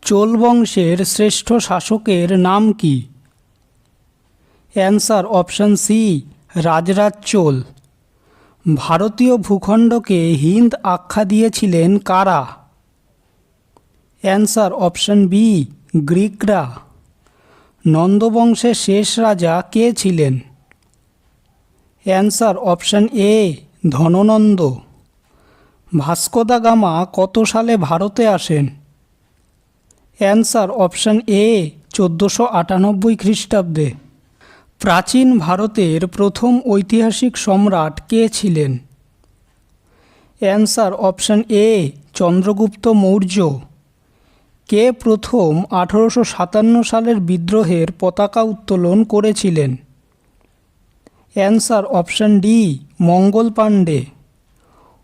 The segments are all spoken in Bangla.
চোল বংশের শ্রেষ্ঠ শাসকের নাম কি? Answer option C, Rajaraja Chola. ভারতীয় ভূখণ্ডকে হিন্দ আখ্যা দিয়েছিলেন কারা? অ্যান্সার অপশন বি, গ্রিকরা। নন্দবংশের শেষ রাজা কে ছিলেন? Answer option A, Dhanananda. Vasco da Gama কত সালে ভারতে আসেন? অ্যান্সার অপশন এ, 1498 খ্রিস্টাব্দে। প্রাচীন ভারতের প্রথম ঐতিহাসিক সম্রাট কে ছিলেন? Answer option A, Chandragupta Maurya. কে প্রথম 1857 সালের বিদ্রোহের পতাকা উত্তোলন করেছিলেন? Answer option D, Mangal Pandey.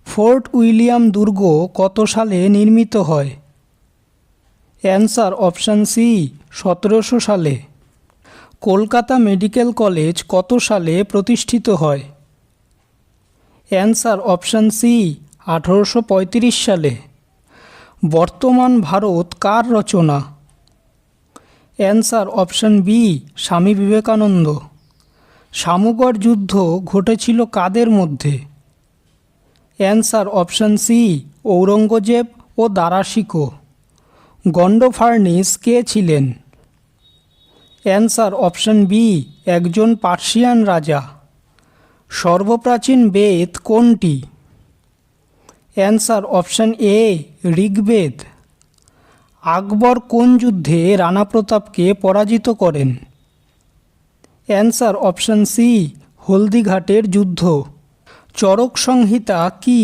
Fort William দুর্গ কত সালে নির্মিত হয়? অ্যান্সার অপশন সি, 1700 সালে। কলকাতা মেডিকেল কলেজ কত সালে প্রতিষ্ঠিত হয়? অ্যান্সার অপশন সি, 1835 সালে। বর্তমান ভারত কার রচনা? Answer option B, Swami Vivekananda. Samugarh যুদ্ধ ঘটেছিল কাদের মধ্যে? অ্যান্সার অপশন সি, ঔরঙ্গজেব ও দারা শিকো। গন্ডোফার্নিস কে ছিলেন? অ্যান্সার অপশন বি, একজন পার্সিয়ান রাজা। সর্বপ্রাচীন বেদ কোনটি? Answer option A, Rigveda. Akbar কোন যুদ্ধে রানা প্রতাপকে পরাজিত করেন? অ্যান্সার অপশন সি, হলদিঘাটের যুদ্ধ। চরক সংহিতা কি?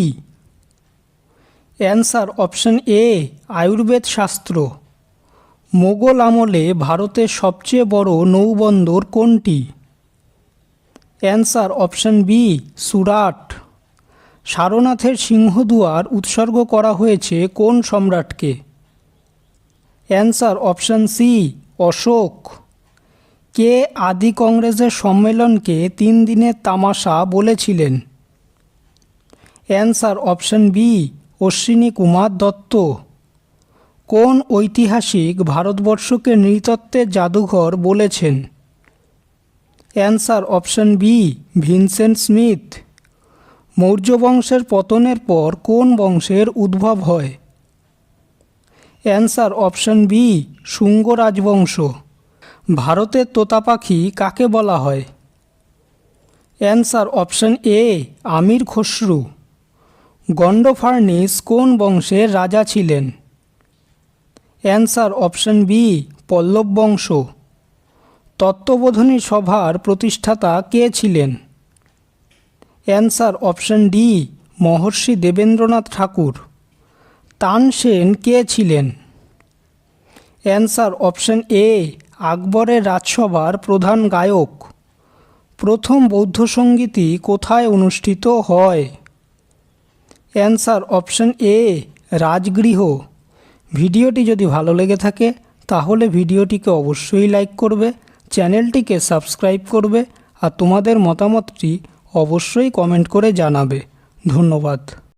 অ্যান্সার অপশন এ, আয়ুর্বেদ শাস্ত্র। মোগল আমলে ভারতের সবচেয়ে বড় নৌবন্দর কোনটি? Answer option B, Surat. সারনাথের সিংহদুয়ার উৎসর্গ করা হয়েছে কোন সম্রাটকে? Answer option C, Ashoka. কে আদি কংগ্রেসের সম্মেলনকে 3 দিনের তামাশা বলেছিলেন? Answer option B, Ashwini Kumar Dutta. কোন ঐতিহাসিক ভারতবর্ষকে নৃতত্ত্বের জাদুঘর বলেছেন? Answer option B, Vincent Smith. Maurya বংশের পতনের পর কোন বংশের উদ্ভব হয়? অ্যান্সার অপশন বি, শুঙ্গ রাজবংশ। ভারতের তোতা পাখি কাকে বলা হয়? অ্যান্সার অপশন এ, আমির খসরু। গন্ডোফার্নিস কোন বংশের রাজা ছিলেন? অ্যান্সার অপশন বি, পল্লব বংশ। তত্ত্ববোধিনী সভার প্রতিষ্ঠাতা কে ছিলেন? অ্যান্সার অপশন ডি, মহর্ষি দেবেন্দ্রনাথ ঠাকুর। তানসেন কে ছিলেন? অ্যান্সার অপশন এ, আকবরের রাজসভার প্রধান গায়ক। প্রথম বৌদ্ধ সঙ্গীতই কোথায় অনুষ্ঠিত হয়? অ্যান্সার অপশন এ, রাজগৃহ। ভিডিওটি যদি ভালো লেগে থাকে তাহলে ভিডিওটিকে অবশ্যই লাইক করবে, চ্যানেলটিকে সাবস্ক্রাইব করবে আর তোমাদের মতামতটি অবশ্যই কমেন্ট করে জানাবে। ধন্যবাদ।